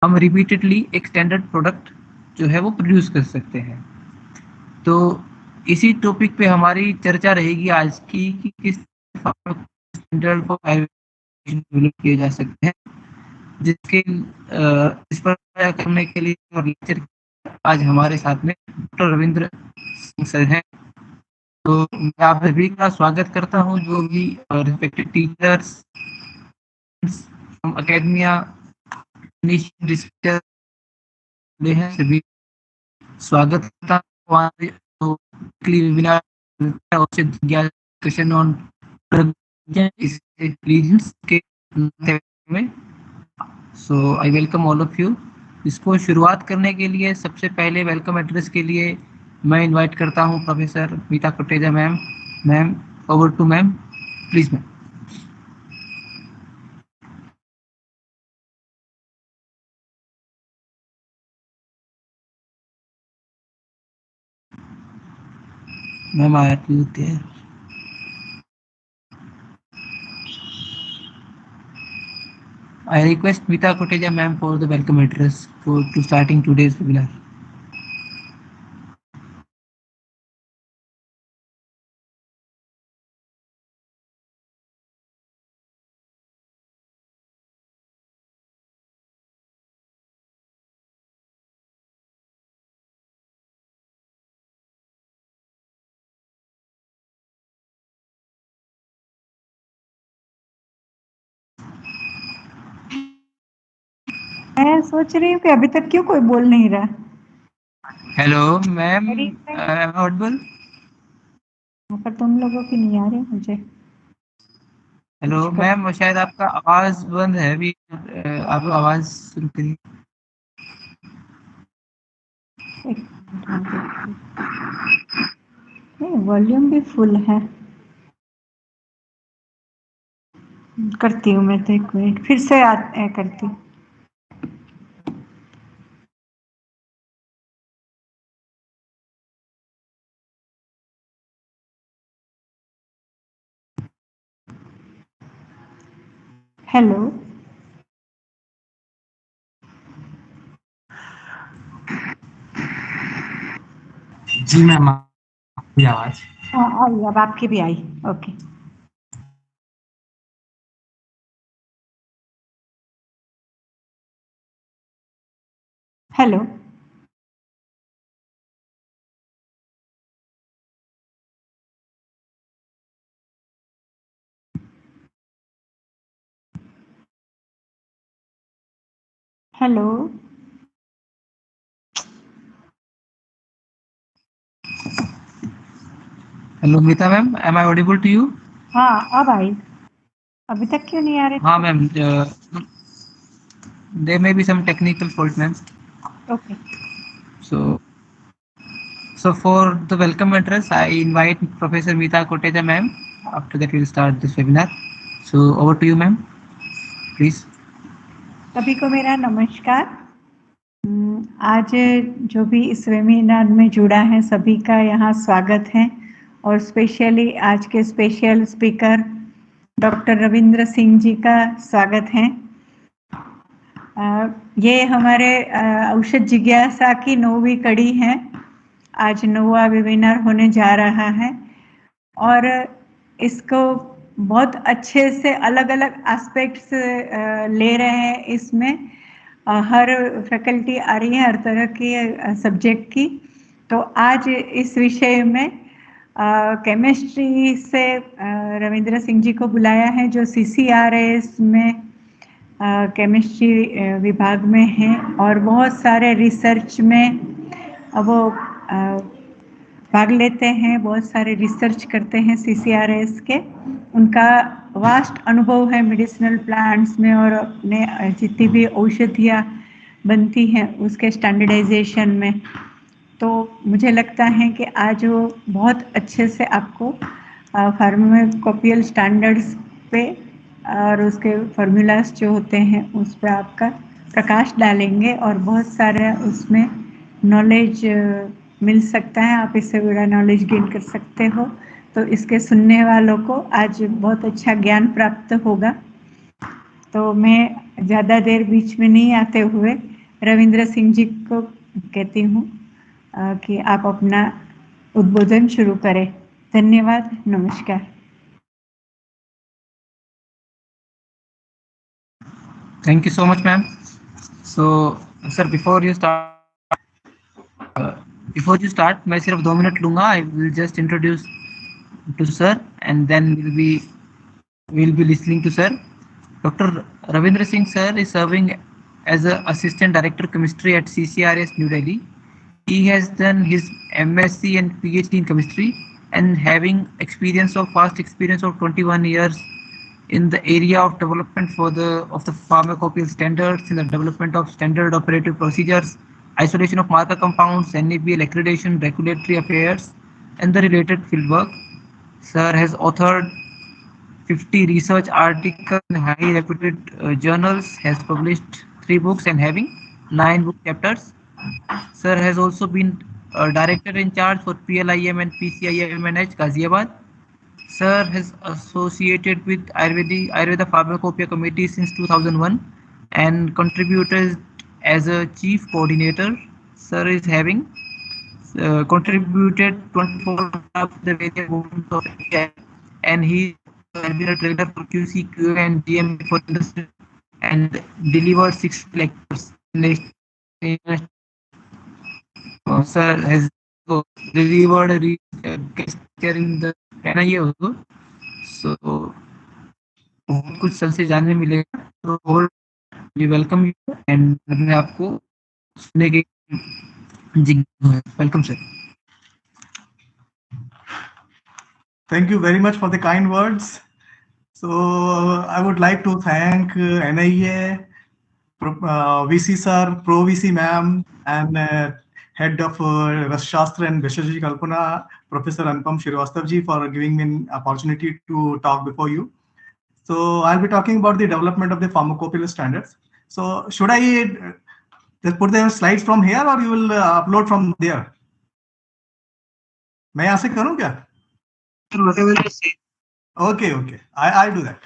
हम रिपीटेडली एक standard product जो है वो प्रोड्यूस कर सकते हैं। तो इसी टॉपिक पे हमारी चर्चा रहेगी आज की कि किस स्टैंडर्ड को डेवलप किए जा सकते हैं, जिसके इस पर चर्चा करने के लिए और लेक्चर आज हमारे साथ में डॉक्टर रविंद्र सिंह सर हैं। तो मैं आप सभी का स्वागत करता हूं, जो भी रिस्पेक्टेड टीचर्स फ्रॉम अकेडमिया हैं, सभी स्वागत करता हूं। तो वेबिनार डिस्कशन ऑन रीजन्स के में, so I welcome all of you. इसको शुरुआत करने के लिए सबसे पहले वेलकम एड्रेस के लिए मैं इनवाइट करता हूं professor Mita Kotecha ma'am. Ma'am, over to ma'am, please ma'am. Ma'am, I are you there? I request Mita Kotecha ma'am for the welcome address to starting today's webinar. मैं सोच रही हूँ कि अभी तक क्यों कोई बोल नहीं रहा। Hello ma'am, Audible? पर तुम लोगों की नहीं आ रही मुझे। हेलो मैम, शायद आपका आवाज बंद है अभी, आप आवाज शुरू करिए। नहीं, वॉल्यूम भी फुल है। करती हूँ मैं तो, एक मिनट फिर से करती हूँ। हेलो जी मैम, आपकी आवाज आई, अब आपकी भी आई। Okay, hello hello hello Meeta ma'am, am I audible to you? हाँ, अब आई। अभी तक क्यों नहीं आ रहे? हाँ ma'am, there may be some technical fault ma'am. Okay, So for the welcome address, I invite Professor Meeta Kotecha ma'am. After that, we'll start this webinar. So over to you, ma'am. Please. सभी को मेरा नमस्कार। आज जो भी इस webinar में जुड़ा है सभी का यहाँ स्वागत है, और स्पेशली आज के special speaker doctor Ravindra Singh ji का स्वागत है। ये हमारे औषध जिज्ञासा की 9वीं कड़ी है। आज 9वां वेबिनार होने जा रहा है और इसको बहुत अच्छे से अलग अलग एस्पेक्ट्स ले रहे हैं। इसमें हर फैकल्टी आ रही है, हर तरह की सब्जेक्ट की। तो आज इस विषय में केमिस्ट्री से रविंद्र सिंह जी को बुलाया है, जो CCRS में केमिस्ट्री विभाग में हैं और बहुत सारे रिसर्च में वो भाग लेते हैं, बहुत सारे रिसर्च करते हैं CCRS के। उनका वास्ट अनुभव है मेडिसिनल प्लांट्स में और अपने जितनी भी औषधियाँ बनती हैं उसके स्टैंडर्डाइजेशन में। तो मुझे लगता है कि आज वो बहुत अच्छे से आपको फार्माकोपियल स्टैंडर्ड्स पे और उसके फार्मूलास जो होते हैं उस पर आपका प्रकाश डालेंगे और बहुत सारे उसमें नॉलेज मिल सकता है। आप इससे बड़ा नॉलेज गेन कर सकते हो। तो इसके सुनने वालों को आज बहुत अच्छा ज्ञान प्राप्त होगा। तो मैं ज़्यादा देर बीच में नहीं आते हुए रविंद्र सिंह जी को कहती हूँ कि आप अपना उद्बोधन शुरू करें। धन्यवाद, नमस्कार। Thank you so much, ma'am. So, sir, before you start, मैं सिर्फ 2 मिनट लूंगा. I will just introduce to sir, and then we'll be listening to sir. Dr. Ravindra Singh sir is serving as a assistant director chemistry at CCRS New Delhi. He has done his MSc and PhD in chemistry and having vast experience of 21 years in the area of development of the pharmacopeial standards, in the development of standard operative procedures, isolation of marker compounds, NABL accreditation, regulatory affairs, and the related fieldwork. Sir has authored 50 research articles in highly reputed journals, has published 3 books and having 9 book chapters. Sir has also been director in charge for PLIM and PCIMNH Ghaziabad. Sir has associated with Ayurveda Pharmacopoeia Committee since 2001 and contributed as a chief coordinator. Sir is having contributed 24 of the various movements of India, and he has been a trainer for QC, QA, and GM for industry and delivered 6 lectures. Sir has delivered a guest lecture in the NIA also. So बहुत कुछ sir से जानने मिलेगा. तो we welcome you and मैं आपको सुनने के welcome sir. Thank you very much for the kind words. So I would like to thank NIA, VC sir, Pro VC ma'am, and head of Rasashastra and Bhaishajya Kalpana, Professor Anupam Shrivastava ji, for giving me an opportunity to talk before you. So I'll be talking about the development of the pharmacopeial standards. So should I just put the slides from here or you will upload from there? मैं यहाँ से करूँ क्या? Whatever you say. Okay. I'll do that.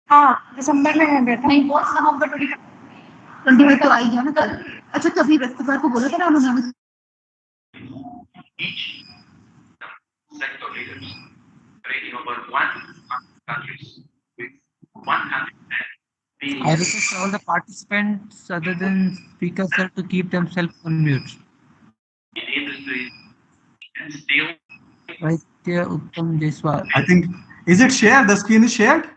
हाँ, दिसंबर में है बेटा. नहीं, बहुत नवंबर 20 तो आई है ना कल. अच्छा, तभी बृहस्पतिवार को बोला था ना उन्होंने. Sector leaders rating over 100 countries with 110. I request all the participants other than speakers sir to keep themselves on mute. In industry and still right there, Uttam Jaiswal. I think, is it shared? The screen is shared?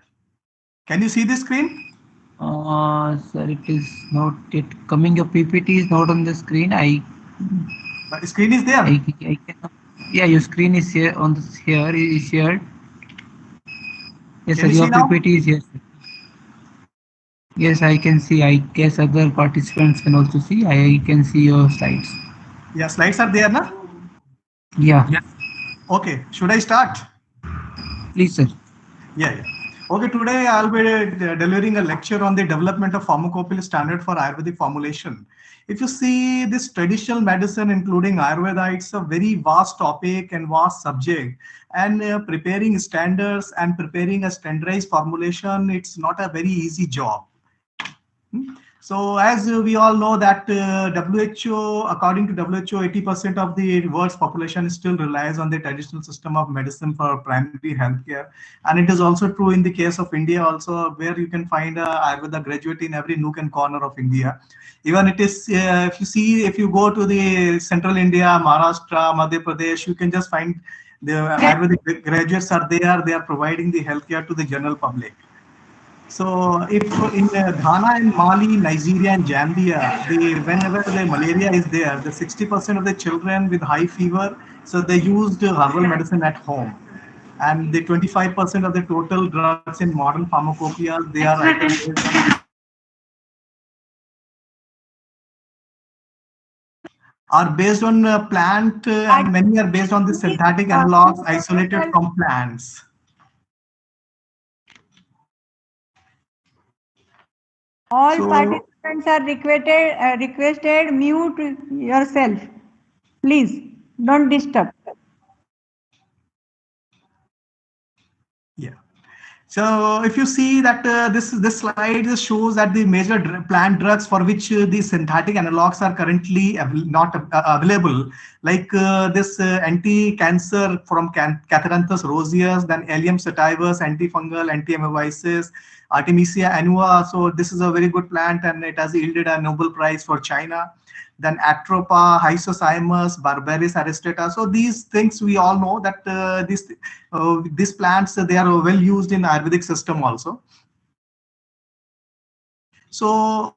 Can you see the screen? Sir, it is not yet coming. Your PPT is not on the screen. The screen is there. I cannot. Yeah, your screen is here on this here is shared. Yes, sir, your PPT is here. Sir. Yes, I can see. I guess other participants can also see. I can see your slides. Yeah, slides are there, na? Yeah. Okay, should I start? Please, sir. Yeah. Okay, today I'll be delivering a lecture on the development of pharmacopeial standard for Ayurvedic formulation. If you see this traditional medicine, including Ayurveda, it's a very vast topic and vast subject. And preparing standards and preparing a standardized formulation, it's not a very easy job. So as we all know that WHO, according to WHO, 80% of the world's population still relies on the traditional system of medicine for primary healthcare. And it is also true in the case of India also, where you can find a Ayurveda graduate in every nook and corner of India. Even it is, if you go to the central India, Maharashtra, Madhya Pradesh, you can just find the Ayurvedic graduates are there. They are providing the healthcare to the general public. So if in Ghana and Mali, Nigeria and Zambia, whenever the malaria is there, the 60% of the children with high fever, so they used herbal medicine at home. And the 25% of the total drugs in modern pharmacopoeia, they are either based on plant, and many are based on the synthetic analogs isolated from plants. All participants are requested mute yourself. Please don't disturb. Yeah. So if you see that this slide shows that the major plant drugs for which the synthetic analogs are currently not available, like this anti-cancer from Catharanthus roseus, then Allium sativus, antifungal, anti-amoebiasis, Artemisia annua. So this is a very good plant and it has yielded a Nobel Prize for China. Then Atropa, Hyoscyamus, Barbaris aristata. So these things we all know that these plants, they are well used in Ayurvedic system also. So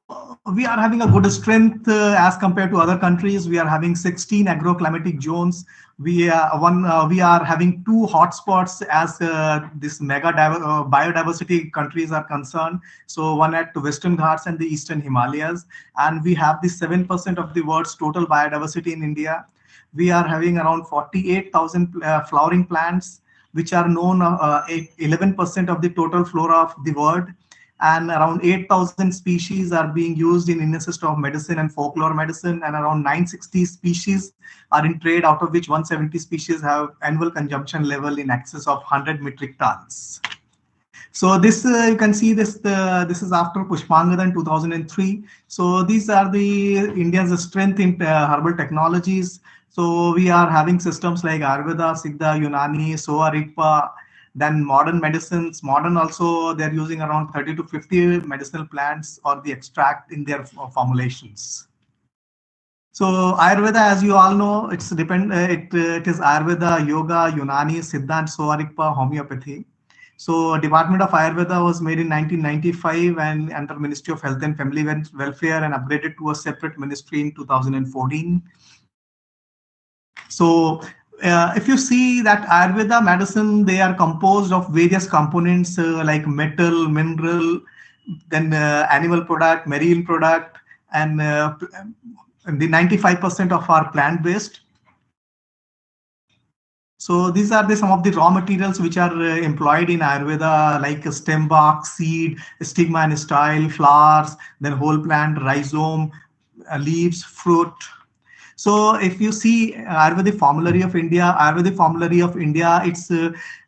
we are having a good strength as compared to other countries. We are having 16 agroclimatic zones. We are having 2 hotspots as this mega biodiversity countries are concerned. So one at the Western Ghats and the Eastern Himalayas, and we have the 7% of the world's total biodiversity in India. We are having around 48,000 flowering plants, which are known 11% of the total flora of the world. And around 8,000 species are being used in Indian system of medicine and folklore medicine, and around 960 species are in trade, out of which 170 species have annual consumption level in excess of 100 metric tons. So this you can see this is after Pushpangada in 2003. So these are the India's strength in herbal technologies. So we are having systems like Ayurveda, Siddha, Unani, Soa, Rigpa. Then modern medicines, also they're using around 30 to 50 medicinal plants or the extract in their formulations. So Ayurveda, as you all know, it is Ayurveda, Yoga, Unani, Siddha, and Soa Rigpa, homeopathy. So Department of Ayurveda was made in 1995 and under Ministry of Health and Family Welfare and upgraded to a separate ministry in 2014. So if you see that Ayurveda medicine, they are composed of various components like metal, mineral, then animal product, marine product, and the 95% of our plant-based. So these are some of the raw materials which are employed in Ayurveda, like stem bark, seed, stigma and style, flowers, then whole plant, rhizome, leaves, fruit. So if you see Ayurvedic Formulary of India, it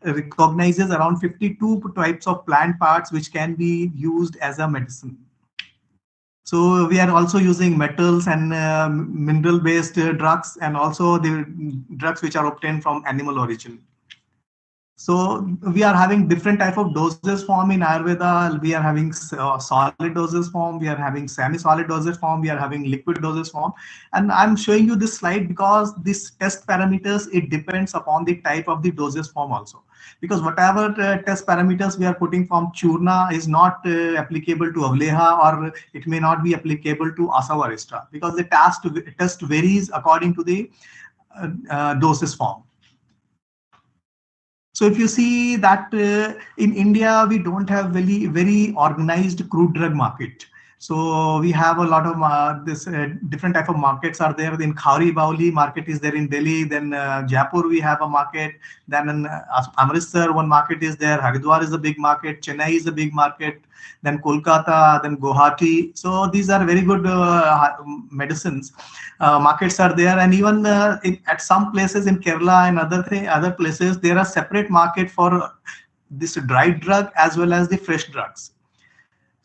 recognizes around 52 types of plant parts which can be used as a medicine. So we are also using metals and mineral-based drugs, and also the drugs which are obtained from animal origin. So we are having different type of doses form in Ayurveda. We are having solid doses form, we are having semi-solid doses form, we are having liquid doses form. And I'm showing you this slide because this test parameters, it depends upon the type of the doses form also. Because whatever test parameters we are putting from Churna is not applicable to Avleha, or it may not be applicable to Asavarishta, because the test varies according to the doses form. So if you see that in India, we don't have very organized crude drug market. So we have a lot of different type of markets are there. In Khari Bauli market is there in Delhi. Then Jaipur we have a market. Then in Amritsar one market is there. Haridwar is a big market. Chennai is a big market. Then Kolkata, then Guwahati. So these are very good medicines. Markets are there, and even at some places in Kerala and other places, there are separate market for this dried drug as well as the fresh drugs.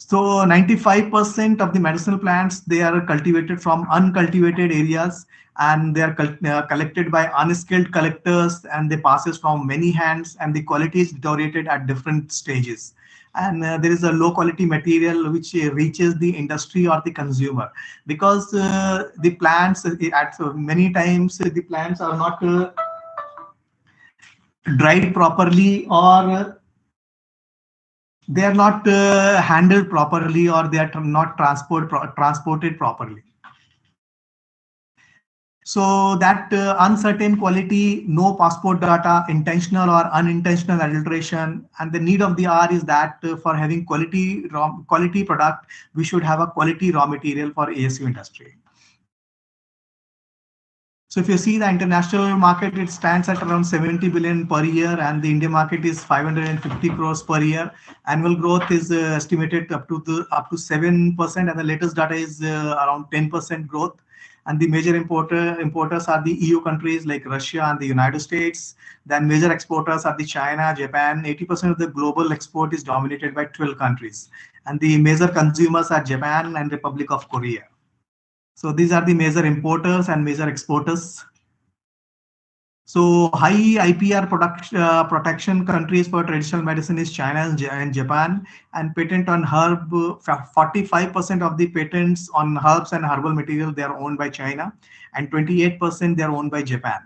So 95% of the medicinal plants, they are cultivated from uncultivated areas, and they are collected by unskilled collectors, and they passes from many hands, and the quality is deteriorated at different stages. And there is a low quality material which reaches the industry or the consumer, because the plants at many times the plants are not dried properly, or they are not handled properly, or they are not transported properly. So that uncertain quality, no passport data, intentional or unintentional adulteration, and the need of the hour is that for having quality product, we should have a quality raw material for ASU industry. So if you see the international market, it stands at around 70 billion per year, and the Indian market is 550 crores per year. Annual growth is estimated up to 7%, and the latest data is around 10% growth. And the major importers are the EU countries like Russia and the United States. Then major exporters are the China, Japan. 80% of the global export is dominated by 12 countries. And the major consumers are Japan and Republic of Korea. So these are the major importers and major exporters. So high IPR protection countries for traditional medicine is China and Japan. And patent on herb, 45% of the patents on herbs and herbal material, they are owned by China, and 28% they are owned by Japan.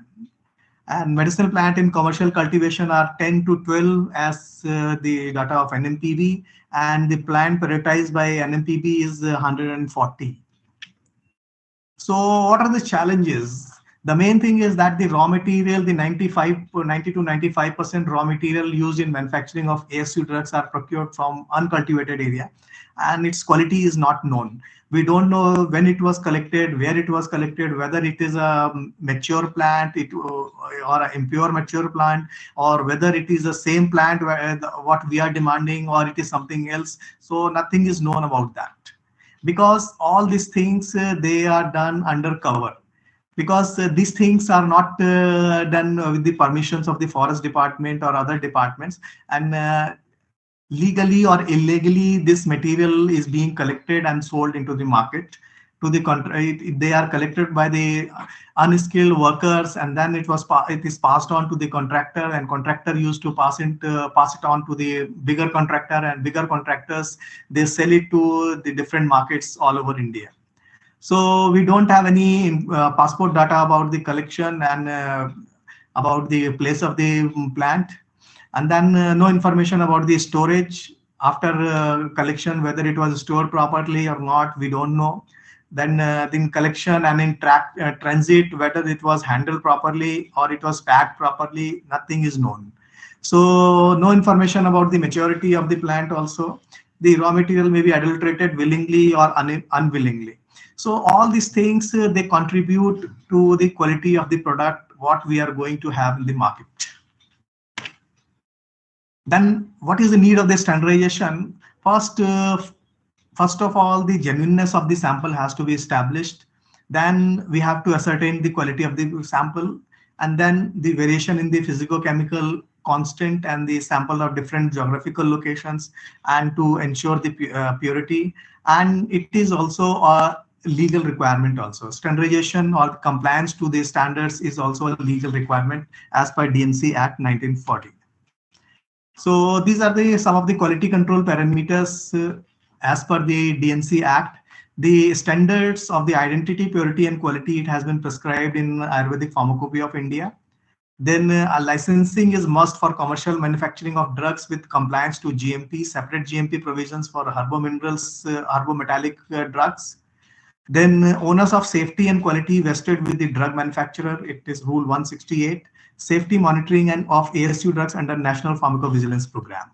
And medicinal plant in commercial cultivation are 10 to 12 as the data of NMPB, and the plant prioritized by NMPB is 140. So what are the challenges? The main thing is that the raw material, the 90 to 95% raw material used in manufacturing of ASU drugs are procured from uncultivated area, and its quality is not known. We don't know when it was collected, where it was collected, whether it is a mature plant or an impure mature plant, or whether it is the same plant what we are demanding, or it is something else. So nothing is known about that, because all these things they are done undercover, because these things are not done with the permissions of the forest department or other departments, and legally or illegally this material is being collected and sold into the market. To the contrary, they are collected by the unskilled workers, and then it is passed on to the contractor, and contractor used to pass it on to the bigger contractor, and bigger contractors, they sell it to the different markets all over India. So we don't have any passport data about the collection and about the place of the plant, and then no information about the storage after collection, whether it was stored properly or not, we don't know. Then in collection and in transit, whether it was handled properly or it was packed properly, nothing is known. So no information about the maturity of the plant also. The raw material may be adulterated willingly or unwillingly. So all these things, they contribute to the quality of the product, what we are going to have in the market. Then what is the need of the standardization? First of all, the genuineness of the sample has to be established. Then we have to ascertain the quality of the sample, and then the variation in the physicochemical constant and the sample of different geographical locations, and to ensure the purity. And it is also a legal requirement also. Standardization or compliance to the standards is also a legal requirement as per DNC Act 1940. So these are some of the quality control parameters as per the DNC Act. The standards of the identity, purity, and quality, it has been prescribed in Ayurvedic Pharmacopoeia of India. Then licensing is must for commercial manufacturing of drugs with compliance to GMP, separate GMP provisions for herbominerals, herbometallic drugs. Then onus of safety and quality vested with the drug manufacturer. It is Rule 168, safety monitoring and of ASU drugs under National Pharmacovigilance Program.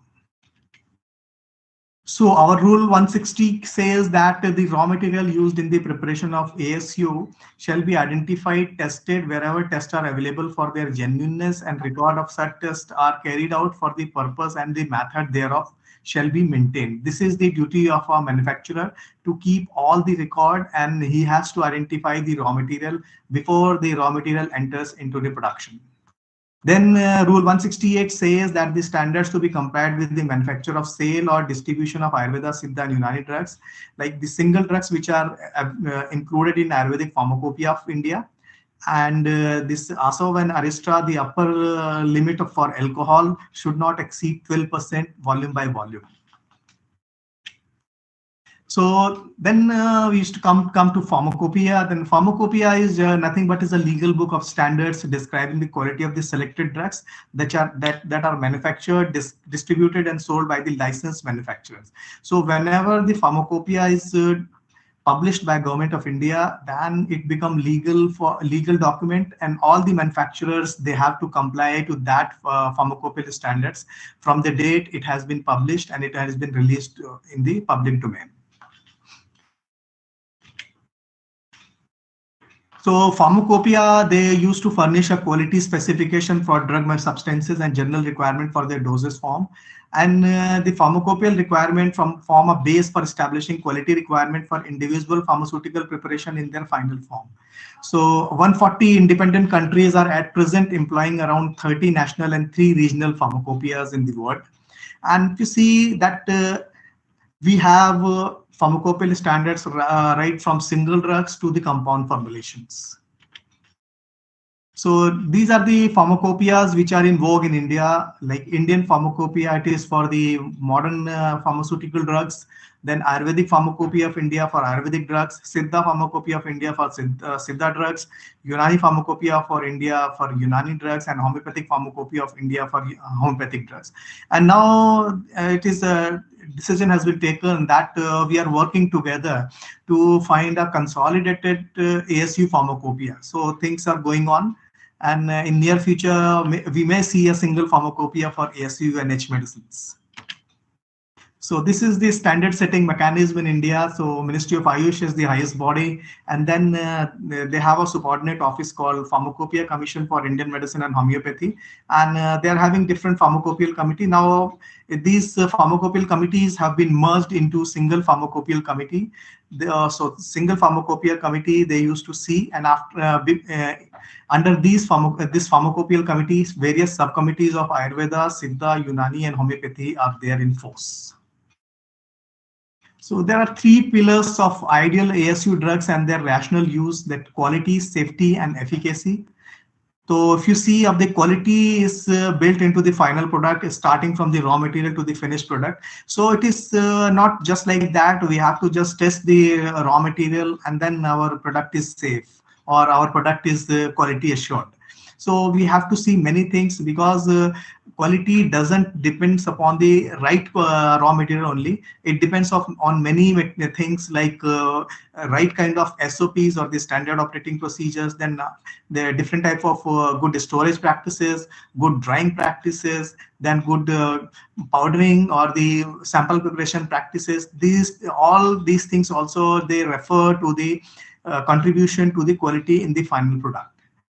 So our Rule 160 says that the raw material used in the preparation of ASU shall be identified, tested wherever tests are available for their genuineness, and record of such tests are carried out for the purpose, and the method thereof shall be maintained. This is the duty of a manufacturer, to keep all the record, and he has to identify the raw material before the raw material enters into the production. Then Rule 168 says that the standards to be compared with the manufacture of sale or distribution of Ayurveda, Siddha and Unani drugs, like the single drugs which are included in Ayurvedic Pharmacopoeia of India. And this Asov and Aristra, the upper limit for alcohol should not exceed 12% volume by volume. So then we used to come to Pharmacopoeia. Then Pharmacopoeia is nothing but is a legal book of standards describing the quality of the selected drugs that are manufactured, distributed, and sold by the licensed manufacturers. So whenever the Pharmacopoeia is published by Government of India, then it becomes legal document, and all the manufacturers, they have to comply to that Pharmacopeial standards from the date it has been published and it has been released in the public domain. So Pharmacopoeia, they used to furnish a quality specification for drug substances and general requirement for their dosage form. And the pharmacopoeial requirement form a base for establishing quality requirement for individual pharmaceutical preparation in their final form. So 140 independent countries are at present employing around 30 national and 3 regional pharmacopoeias in the world. And you see that we have pharmacopoeial standards right from single drugs to the compound formulations. So these are the pharmacopoeias which are in vogue in India, like Indian Pharmacopoeia, it is for the modern pharmaceutical drugs. Then Ayurvedic Pharmacopoeia of India for Ayurvedic drugs, Siddha Pharmacopoeia of India for Siddha drugs, Unani Pharmacopoeia for India for Unani drugs, and Homeopathic Pharmacopoeia of India for homeopathic drugs. And now it is a decision has been taken that we are working together to find a consolidated ASU pharmacopoeia. So things are going on, and in near future we may see a single pharmacopoeia for ASU and H medicines. So this is the standard setting mechanism in India. So Ministry of Ayush is the highest body, and then they have a subordinate office called Pharmacopoeia Commission for Indian Medicine and Homeopathy, and they are having different pharmacopoeial committee. Now these pharmacopoeial committees have been merged into single pharmacopoeial committee. So single pharmacopoeial committee they used to see, and after under these this pharmacopoeial committees, various subcommittees of Ayurveda, Siddha, Unani, and Homeopathy are there in force. So there are 3 pillars of ideal ASU drugs and their rational use: that quality, safety, and efficacy. So if you see of the quality is built into the final product, starting from the raw material to the finished product. So it is not just like that. We have to just test the raw material and then our product is safe or our product is quality assured. So we have to see many things, because quality doesn't depends upon the right raw material only. It depends on many things, like right kind of SOPs or the standard operating procedures, then the different type of good storage practices, good drying practices, then good powdering or the sample preparation practices. All these things also they refer to the contribution to the quality in the final product.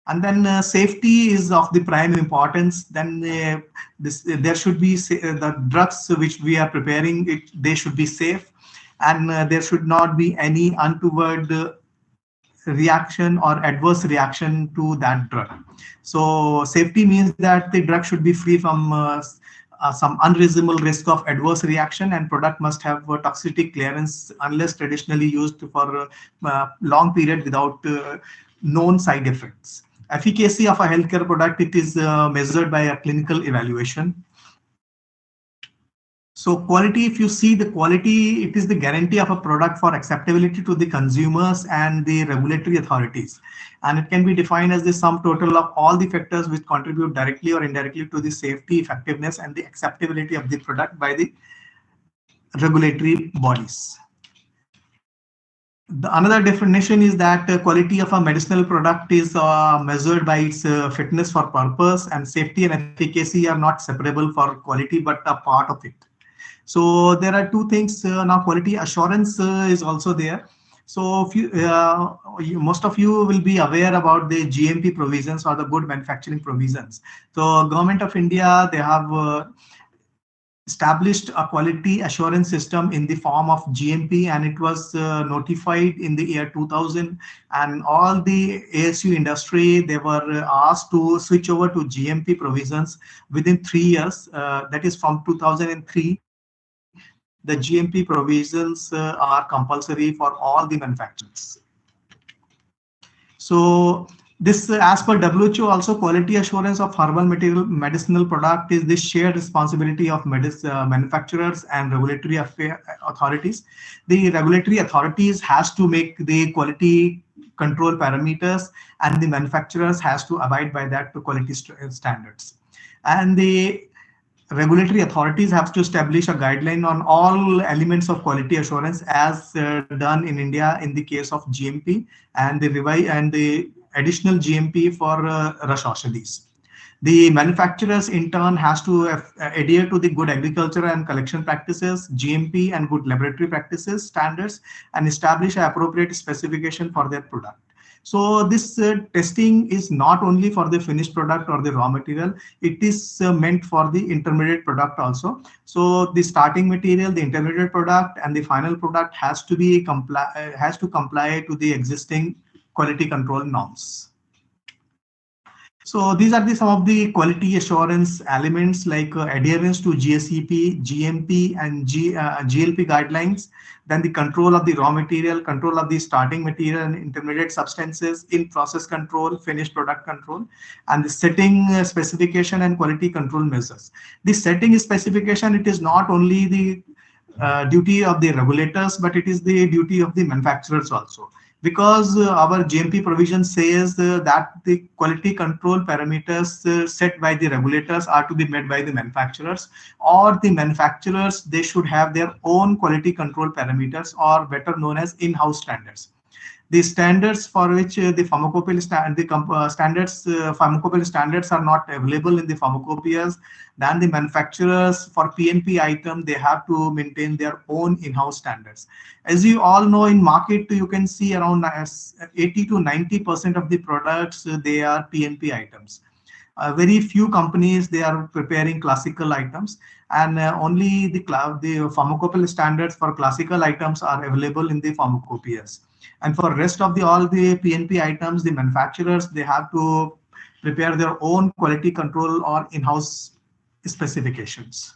And then safety is of the prime importance. Then there should be the drugs which we are preparing, they should be safe, and there should not be any untoward reaction or adverse reaction to that drug. So safety means that the drug should be free from some unreasonable risk of adverse reaction, and product must have toxicity clearance unless traditionally used for a long period without known side effects. Efficacy of a healthcare product, it is measured by a clinical evaluation. So quality, if you see the quality, it is the guarantee of a product for acceptability to the consumers and the regulatory authorities. And it can be defined as the sum total of all the factors which contribute directly or indirectly to the safety, effectiveness, and the acceptability of the product by the regulatory bodies. Another definition is that quality of a medicinal product is measured by its fitness for purpose, and safety and efficacy are not separable for quality but a part of it. So there are 2 things. Now quality assurance is also there. So if you, most of you will be aware about the GMP provisions or the good manufacturing provisions. So Government of India, they have established a quality assurance system in the form of GMP, and it was notified in the year 2000, and all the ASU industry, they were asked to switch over to GMP provisions within 3 years. That is from 2003. The GMP provisions are compulsory for all the manufacturers. So this, as per WHO, also quality assurance of herbal material, medicinal product is the shared responsibility of manufacturers and regulatory authorities. The regulatory authorities has to make the quality control parameters, and the manufacturers has to abide by that quality standards. And the regulatory authorities have to establish a guideline on all elements of quality assurance as done in India in the case of GMP, and the additional GMP for Rasashastra. The manufacturers in turn has to adhere to the good agriculture and collection practices, GMP and good laboratory practices standards, and establish an appropriate specification for their product. So this testing is not only for the finished product or the raw material, it is meant for the intermediate product also. So the starting material, the intermediate product, and the final product has to comply to the existing quality control norms. So these are some of the quality assurance elements, like adherence to GSEP, GMP, and GLP guidelines. Then the control of the raw material, control of the starting material and intermediate substances, in process control, finished product control, and the setting specification and quality control measures. The setting specification, it is not only the duty of the regulators, but it is the duty of the manufacturers also. Because our GMP provision says that the quality control parameters set by the regulators are to be met by the manufacturers, or the manufacturers, they should have their own quality control parameters, or better known as in-house standards. The standards for which the pharmacopeial standards are not available in the pharmacopoeias, then the manufacturers for PNP item, they have to maintain their own in-house standards. As you all know, in market, you can see around 80 to 90% of the products, they are PNP items. Very few companies, they are preparing classical items, and only the pharmacopeial standards for classical items are available in the pharmacopoeias. And for rest of all the PNP items, the manufacturers, they have to prepare their own quality control or in-house specifications.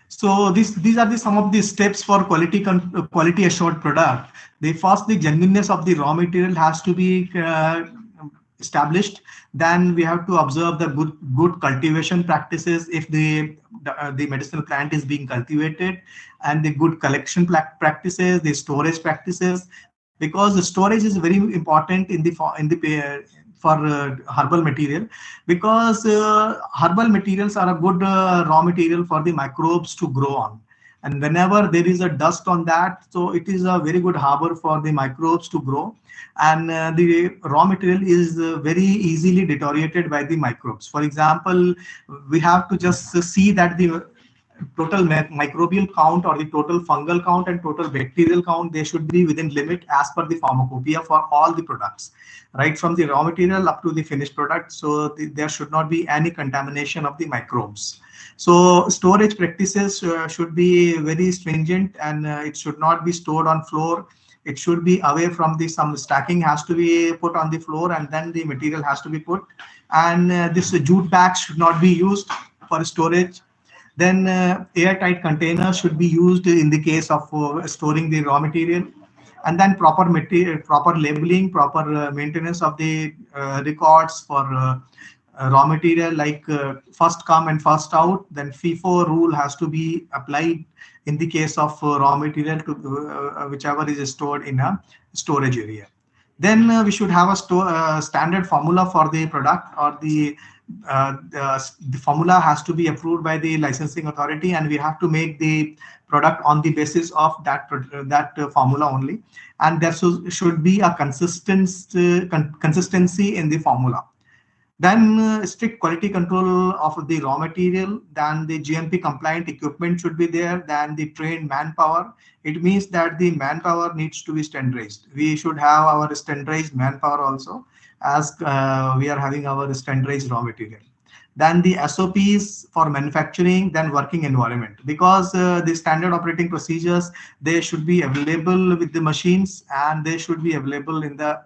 So these are some of the steps for quality assured product. First, the genuineness of the raw material has to be established. Then we have to observe the good cultivation practices if the medicinal plant is being cultivated, and the good collection practices, the storage practices, because the storage is very important for herbal material, because herbal materials are a good raw material for the microbes to grow on. And whenever there is a dust on that, so it is a very good harbor for the microbes to grow. And the raw material is very easily deteriorated by the microbes. For example, we have to just see that the total microbial count, or the total fungal count and total bacterial count, they should be within limit as per the pharmacopoeia for all the products, right from the raw material up to the finished product. So there should not be any contamination of the microbes. So storage practices should be very stringent, and it should not be stored on floor. It should be away from some stacking has to be put on the floor, and then the material has to be put. And this jute bags should not be used for storage. Then airtight containers should be used in the case of storing the raw material. And then proper labeling, proper maintenance of the records for raw material, like first come and first out. Then FIFO rule has to be applied in the case of raw material to whichever is stored in a storage area. Then we should have a standard formula for the product, or the formula has to be approved by the licensing authority, and we have to make the product on the basis of that formula only. And there should be a consistency in the formula. Then strict quality control of the raw material. Then the GMP compliant equipment should be there. Then the trained manpower. It means that the manpower needs to be standardized. We should have our standardized manpower also. as we are having our standardized raw material. Then the SOPs for manufacturing, then working environment, because the standard operating procedures, they should be available with the machines, and they should be available in the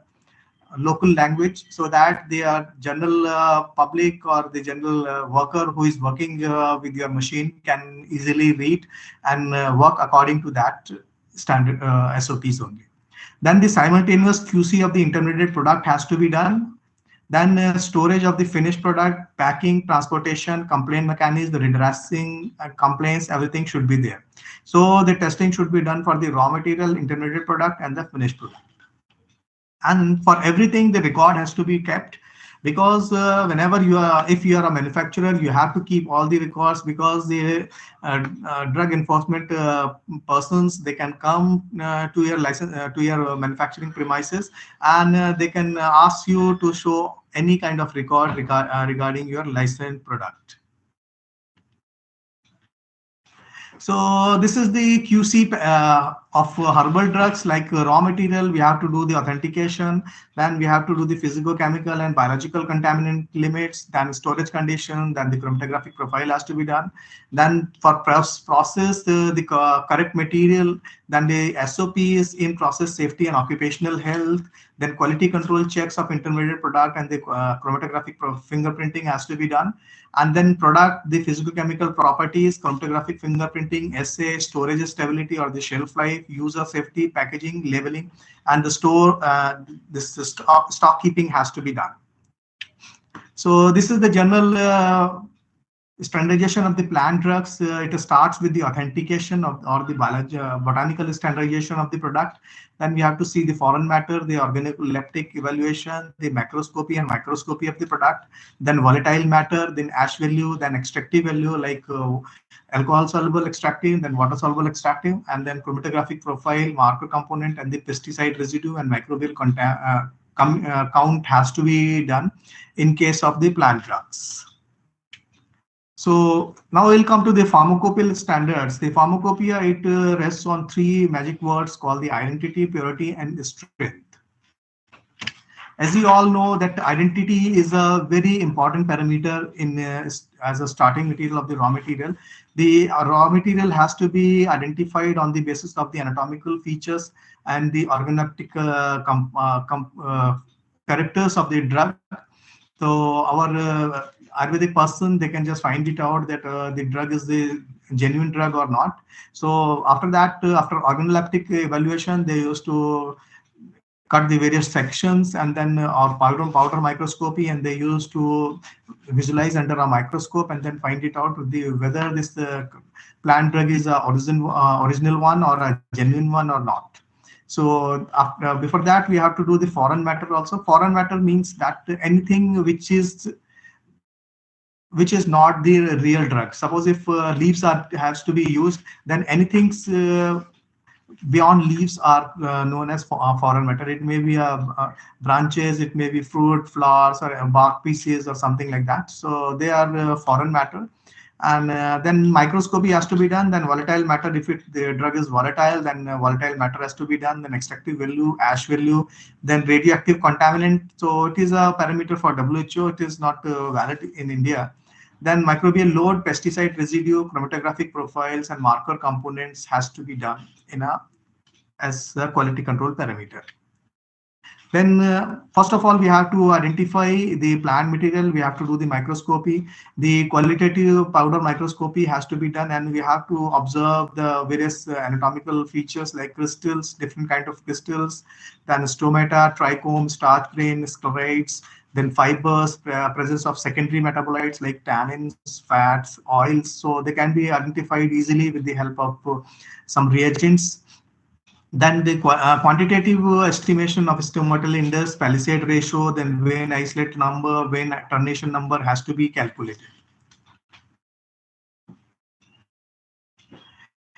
local language, so that the general public or the general worker who is working with your machine can easily read and work according to that standard SOPs only. Then the simultaneous QC of the intermediate product has to be done. Then storage of the finished product, packing, transportation, complaint mechanism, the redressing complaints, everything should be there. So the testing should be done for the raw material, intermediate product, and the finished product. And for everything, the record has to be kept, because whenever you are, if you are a manufacturer, you have to keep all the records, because the drug enforcement persons, they can come to your license, to your manufacturing premises, and they can ask you to show any kind of record regarding your licensed product. So this is the QC of herbal drugs. Like raw material, we have to do the authentication, then we have to do the physicochemical and biological contaminant limits, then storage condition, then the chromatographic profile has to be done. Then for process, the correct material, then the SOPs in process safety and occupational health, then quality control checks of intermediate product, and the chromatographic fingerprinting has to be done. And then product, the physicochemical properties, chromatographic fingerprinting, assay, storage stability or the shelf life, user safety, packaging, labeling, and the store, stock keeping has to be done. So this is the general standardization of the plant drugs. It starts with the authentication of, or the botanical standardization of the product. Then we have to see the foreign matter, the organoleptic evaluation, the macroscopy and microscopy of the product, then volatile matter, then ash value, then extractive value like alcohol soluble extractive, then water soluble extractive, and then chromatographic profile, marker component, and the pesticide residue and microbial count has to be done in case of the plant drugs. So now we'll come to the pharmacopeial standards. The pharmacopoeia, it rests on three magic words called the identity, purity, and strength. As you all know, that identity is a very important parameter in as a starting material of the raw material. The raw material has to be identified on the basis of the anatomical features and the organoleptic characters of the drug. So our Ayurvedic person, they can just find it out that the drug is the genuine drug or not. So after that, after organoleptic evaluation, they used to cut the various sections, and then or powder microscopy, and they used to visualize under a microscope and then find it out whether this plant drug is a original one or a genuine one or not. So after, before that, we have to do the foreign matter also. Foreign matter means that anything which is not the real drug. Suppose if leaves has to be used, then anything beyond leaves are known as foreign matter. It may be branches, it may be fruit, flowers, or bark pieces or something like that. So they are foreign matter. And then microscopy has to be done. Then volatile matter, if the drug is volatile, then volatile matter has to be done. Then extractive value, ash value, then radioactive contaminant. So it is a parameter for WHO. It is not valid in India. Then microbial load, pesticide residue, chromatographic profiles, and marker components has to be done as a quality control parameter. Then first of all, we have to identify the plant material. We have to do the microscopy. The qualitative powder microscopy has to be done, and we have to observe the various anatomical features like crystals, different kind of crystals, then stomata, trichome, starch grain, sclerites, then fibers, presence of secondary metabolites like tannins, fats, oils. So they can be identified easily with the help of some reagents. Then the quantitative estimation of stomatal index, palisade ratio, then vein isolate number, vein ternation number has to be calculated.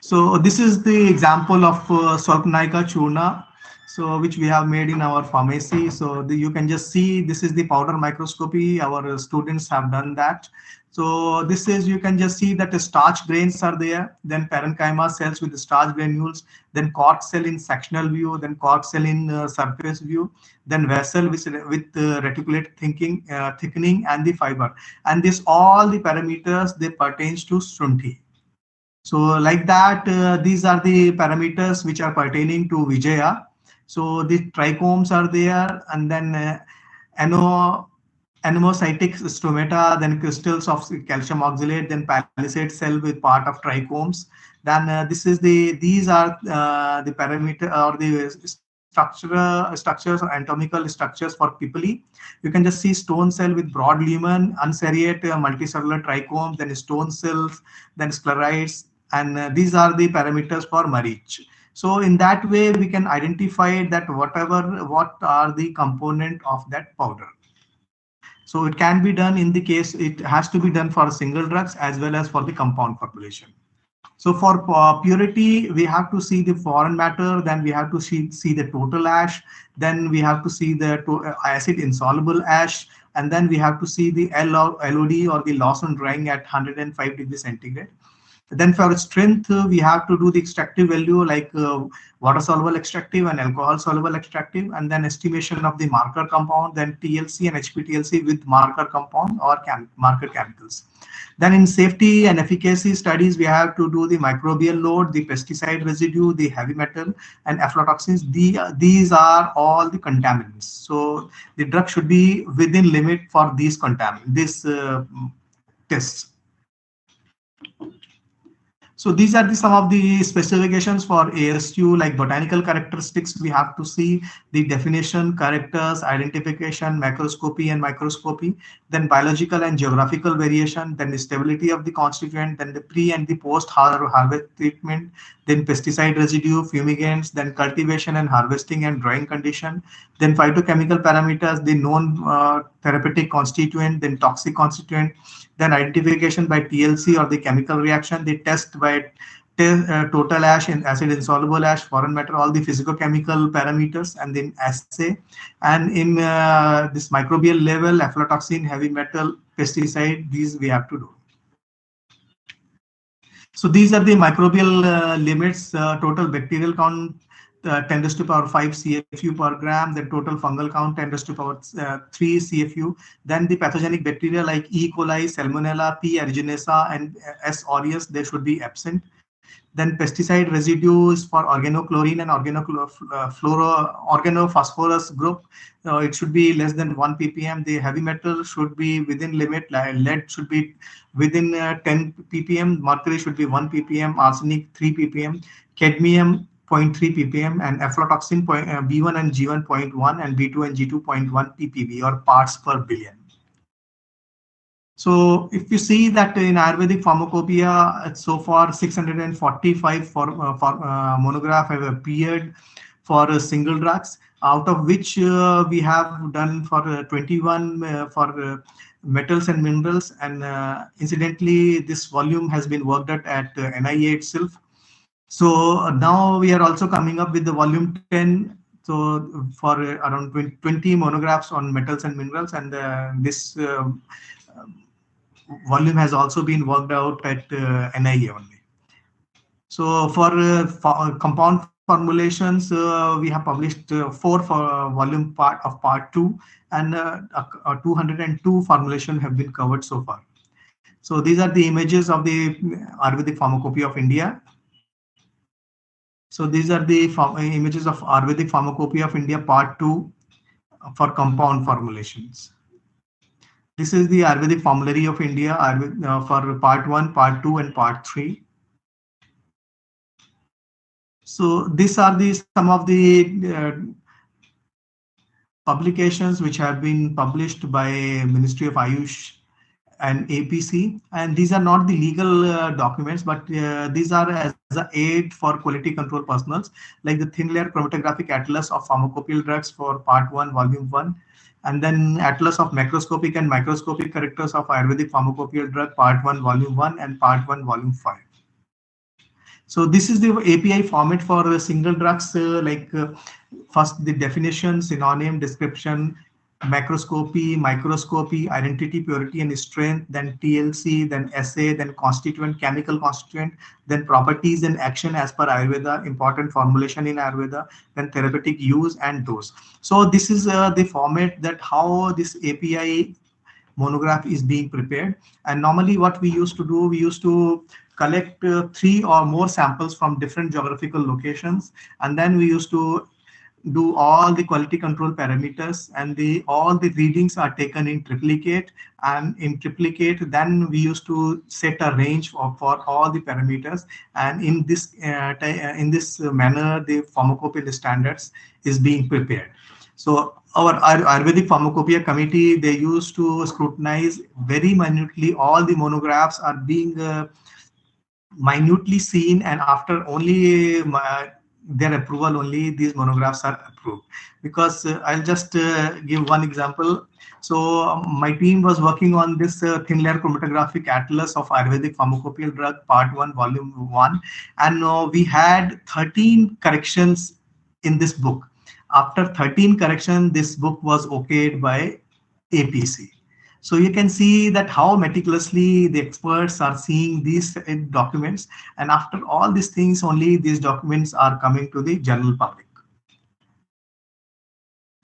So this is the example of Swalpanaika churna. So which we have made in our pharmacy. So you can just see this is the powder microscopy. Our students have done that. So this is, you can just see that the starch grains are there, then parenchyma cells with the starch granules, then cork cell in sectional view, then cork cell in surface view, then vessel with reticulate thickening and the fiber. And this all the parameters, they pertains to Shunthi. So like that, these are the parameters which are pertaining to Vijaya. So the trichomes are there, and then anomocytic stomata, then crystals of calcium oxalate, then palisade cell with part of trichomes. Then these are the parameter or the structures or anatomical structures for Pipali. You can just see stone cell with broad lumen, unseriate multicellular trichome, then stone cells, then sclerites, and these are the parameters for Marich. So in that way, we can identify that what are the component of that powder. So it can be done in the case, it has to be done for single drugs as well as for the compound formulation. So for purity, we have to see the foreign matter, then we have to see the total ash, then we have to see the acid insoluble ash, and then we have to see the LOD or the loss on drying at 105 degrees centigrade. Then for strength, we have to do the extractive value like water soluble extractive and alcohol soluble extractive, and then estimation of the marker compound, then TLC and HPTLC with marker compound or marker chemicals. Then in safety and efficacy studies, we have to do the microbial load, the pesticide residue, the heavy metal and aflatoxins. These are all the contaminants. So the drug should be within limit for these contaminants, tests. So these are some of the specifications for ASU, like botanical characteristics. We have to see the definition, characters, identification, macroscopy and microscopy, then biological and geographical variation, then the stability of the constituent, then the pre and the post harvest treatment, then pesticide residue, fumigants, then cultivation and harvesting and drying condition, then phytochemical parameters, the known therapeutic constituent, then toxic constituent, then identification by TLC or the chemical reaction, the test by total ash and acid insoluble ash, foreign matter, all the physicochemical parameters, and then assay. And in this microbial level, aflatoxin, heavy metal, pesticide, these we have to do. So these are the microbial limits, total bacterial count 10 raised to power 5 CFU per gram, the total fungal count 10 raised to power 3 CFU, then the pathogenic bacteria like E. coli, Salmonella, P. aeruginosa, and S. aureus, they should be absent. Then pesticide residues for organochlorine and organophosphorus group, it should be less than 1 ppm. The heavy metal should be within limit, lead should be within 10 ppm, mercury should be 1 ppm, arsenic 3 ppm, cadmium 0.3 ppm, and aflatoxin B1 and G1 0.1 and B2 and G2 0.1 ppb or parts per billion. So if you see that in Ayurvedic Pharmacopoeia, so far 645 monograph have appeared for single drugs, out of which we have done for 21 for metals and minerals, and incidentally this volume has been worked at NIA itself. So now we are also coming up with the volume 10, so for around 20 monographs on metals and minerals, and this volume has also been worked out at NIA only. So for compound formulations, we have published 4 for volume part 2, and 202 formulation have been covered so far. So these are the images of the Ayurvedic Pharmacopoeia of India. So these are the images of Ayurvedic Pharmacopoeia of India part 2 for compound formulations. This is the Ayurvedic Formulary of India for part 1, part 2, and part 3. So these are some of the publications which have been published by Ministry of Ayush and APC, and these are not the legal documents, but these are as an aid for quality control personals, like the thin layer chromatographic atlas of pharmacopoeial drugs for part 1, volume 1, and then atlas of macroscopic and microscopic characters of Ayurvedic pharmacopoeial drug part 1, volume 1, and part 1, volume 5. So this is the API format for single drugs, first the definition, synonym, description, macroscopy, microscopy, identity, purity and strength, then TLC, then assay, then constituent, chemical constituent, then properties and action as per Ayurveda, important formulation in Ayurveda, then therapeutic use and dose. So this is the format that how this API monograph is being prepared. And normally what we used to do, we used to collect 3 or more samples from different geographical locations, and then we used to do all the quality control parameters, and all the readings are taken in triplicate, and in triplicate then we used to set a range for all the parameters, and in this manner the Pharmacopeial Standards is being prepared. So our Ayurvedic Pharmacopoeia committee, they used to scrutinize very minutely all the monographs are being minutely seen, and after only their approval only these monographs are approved. Because I'll just give one example. So my team was working on this thin layer chromatographic atlas of Ayurvedic pharmacopoeial drug part 1 volume 1, and we had 13 corrections in this book. After 13 corrections, this book was okayed by APC. So you can see that how meticulously the experts are seeing these documents, and after all these things only these documents are coming to the general public.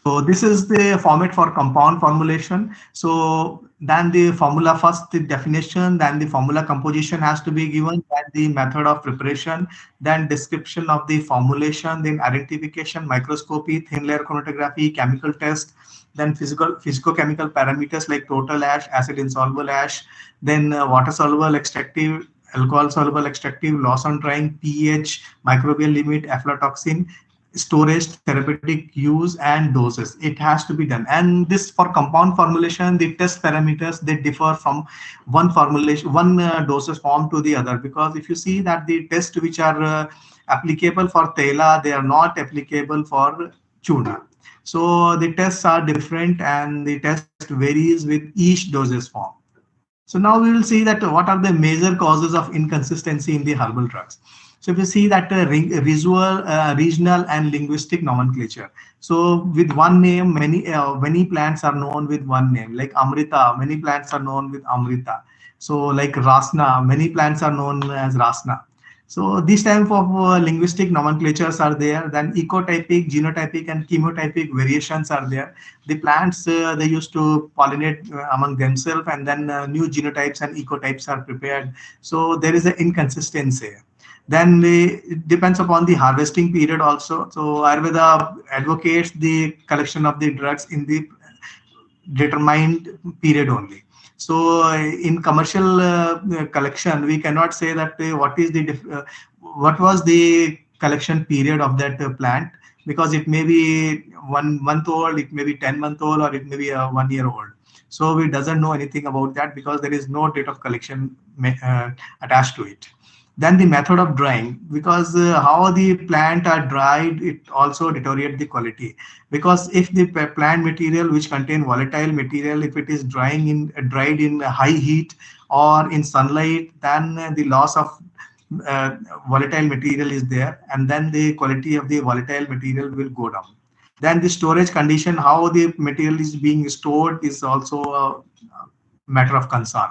So this is the format for compound formulation. So then the formula, first the definition, then the formula composition has to be given, then the method of preparation, then description of the formulation, then identification, microscopy, thin layer chromatography, chemical test, then physicochemical parameters like total ash, acid insoluble ash, then water soluble extractive, alcohol soluble extractive, loss on drying, pH, microbial limit, aflatoxin, storage, therapeutic use and doses. It has to be done. And this for compound formulation, the test parameters, they differ from one formulation, one dosage form to the other, because if you see that the tests which are applicable for tela, they are not applicable for churna. So the tests are different and the test varies with each dosage form. So now we will see that what are the major causes of inconsistency in the herbal drugs. So if you see that regional and linguistic nomenclature. So with one name, many plants are known with one name, like Amrita, many plants are known with Amrita. So like Rasna, many plants are known as Rasna. So these type of linguistic nomenclatures are there. Then ecotypic, genotypic and chemotypic variations are there. The plants, they used to pollinate among themselves, and then new genotypes and ecotypes are prepared. So there is an inconsistency. Then it depends upon the harvesting period also. So Ayurveda advocates the collection of the drugs in the determined period only. So in commercial collection, we cannot say that what was the collection period of that plant, because it may be 1 month old, it may be 10 month old, or it may be 1 year old. So we doesn't know anything about that because there is no date of collection attached to it. Then the method of drying, because how the plant are dried, it also deteriorates the quality. Because if the plant material which contain volatile material, if it is dried in high heat or in sunlight, then the loss of volatile material is there, and then the quality of the volatile material will go down. Then the storage condition, how the material is being stored, is also a matter of concern.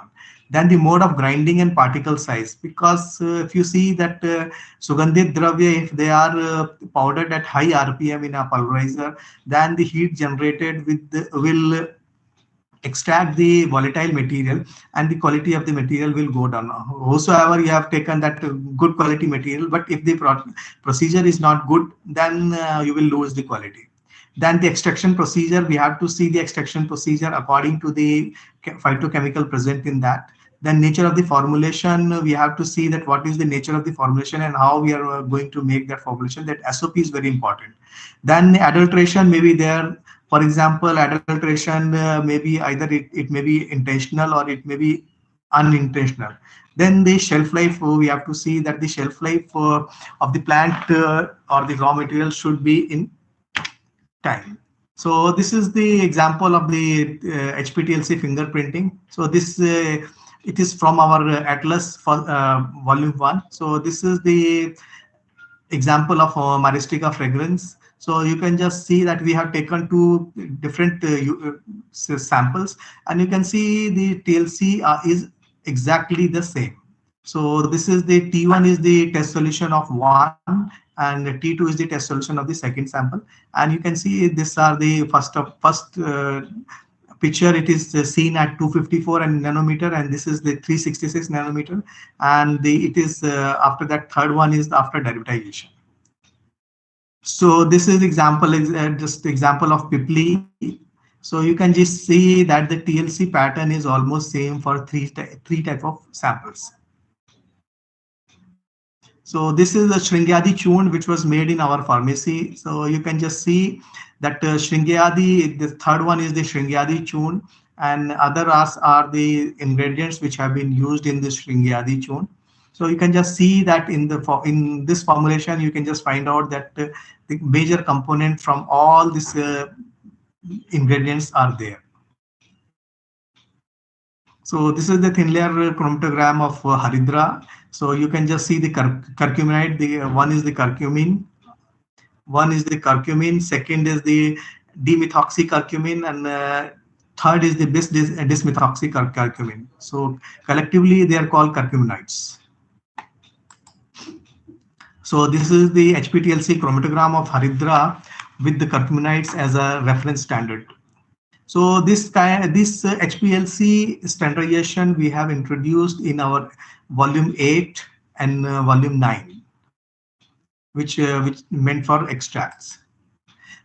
Then the mode of grinding and particle size, because if you see that Sugandhit Dravya, if they are powdered at high RPM in a pulverizer, then the heat generated will extract the volatile material and the quality of the material will go down. Whosoever you have taken that good quality material, but if the procedure is not good, then you will lose the quality. Then the extraction procedure, we have to see the extraction procedure according to the phytochemical present in that. Then nature of the formulation, we have to see that what is the nature of the formulation and how we are going to make that formulation. That SOP is very important. Then adulteration may be there. For example, adulteration may be either it may be intentional or it may be unintentional. Then the shelf life, we have to see that the shelf life of the plant or the raw material should be in time. So this is the example of the HPTLC fingerprinting. So this it is from our Atlas for volume 1. So this is the example of Maristica fragrance. So you can just see that we have taken two different samples, and you can see the TLC is exactly the same. So this is the T1 is the test solution of 1, and T2 is the test solution of the second sample. And you can see these are the first picture. It is seen at 254 nanometer, and this is the 366 nanometer, and it is after that third one is after derivatization. So this is example just example of Pipli. So you can just see that the TLC pattern is almost same for three type of samples. So this is the Shringyadi churn which was made in our pharmacy. So you can just see that Shringyadi, the third one is the Shringyadi churn, and other are the ingredients which have been used in this Shringyadi churn. So you can just see that in this formulation, you can just find out that the major component from all these ingredients are there. So this is the thin layer chromatogram of Haridra. So you can just see the curcuminide. The one is the curcumin, second is the dimethoxycurcumin, and third is the bismethoxycurcumin. So collectively they are called curcuminides. So this is the HPTLC chromatogram of Haridra with the curcuminides as a reference standard. So this HPLC standardization we have introduced in our volume 8 and volume 9, which meant for extracts.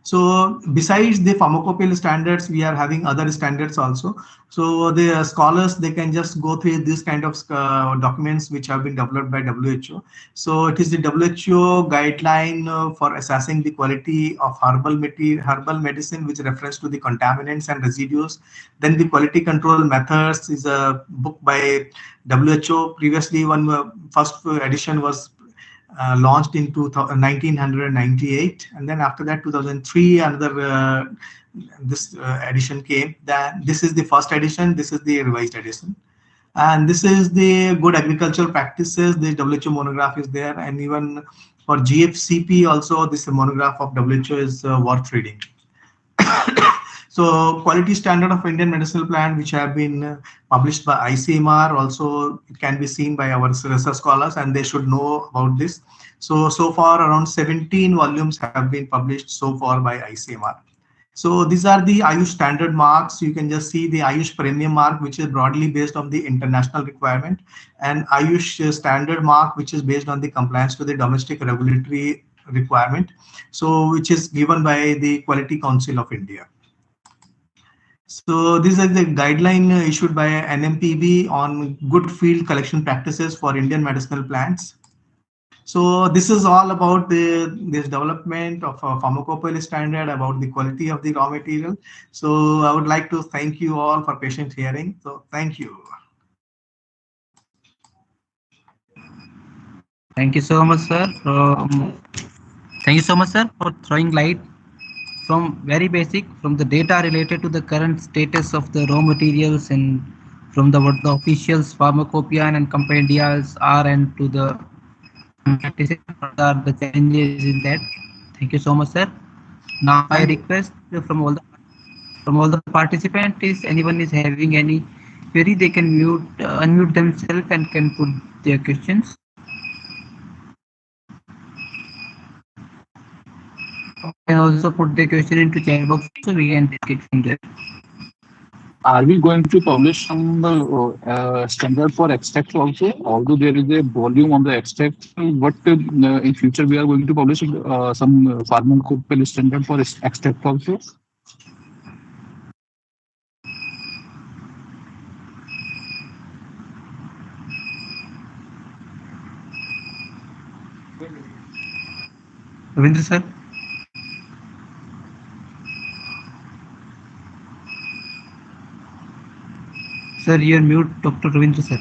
So besides the pharmacopeial standards, we are having other standards also. So the scholars, they can just go through this kind of documents which have been developed by WHO. So it is the WHO guideline for assessing the quality of herbal medicine, which reference to the contaminants and residues. Then the quality control methods is a book by WHO. Previously, first edition was launched in 1998, and then after that 2003 another this edition came. Then this is the first edition, this is the revised edition, and this is the good agricultural practices. The WHO monograph is there, and even for GFCP also this monograph of WHO is worth reading. So quality standard of Indian medicinal plant, which have been published by ICMR, also it can be seen by our research scholars, and they should know about this. So far around 17 volumes have been published so far by ICMR. So these are the Ayush standard marks. You can just see the Ayush premium mark, which is broadly based on the international requirement, and Ayush standard mark, which is based on the compliance to the domestic regulatory requirement. So which is given by the Quality Council of India. So these are the guideline issued by NMPB on good field collection practices for Indian medicinal plants. So this is all about this development of a pharmacopeial standard, about the quality of the raw material. So I would like to thank you all for patient hearing. So thank you. Thank you so much, sir. Thank you so much, sir, for throwing light from very basic, from the data related to the current status of the raw materials, and from what the officials pharmacopoeia and compendias are, and to the what are the challenges in that. Thank you so much, sir. Now I request from all the participants, if anyone is having any query, they can unmute themselves and can put their questions. Can also put the question into chat box, so we can take it from there. Are we going to publish some standard for extract also? Although there is a volume on the extract, but in future we are going to publish some pharmacopeial standard for extract also. Ravindra sir. Sir, you're mute, Dr. Ravindra sir.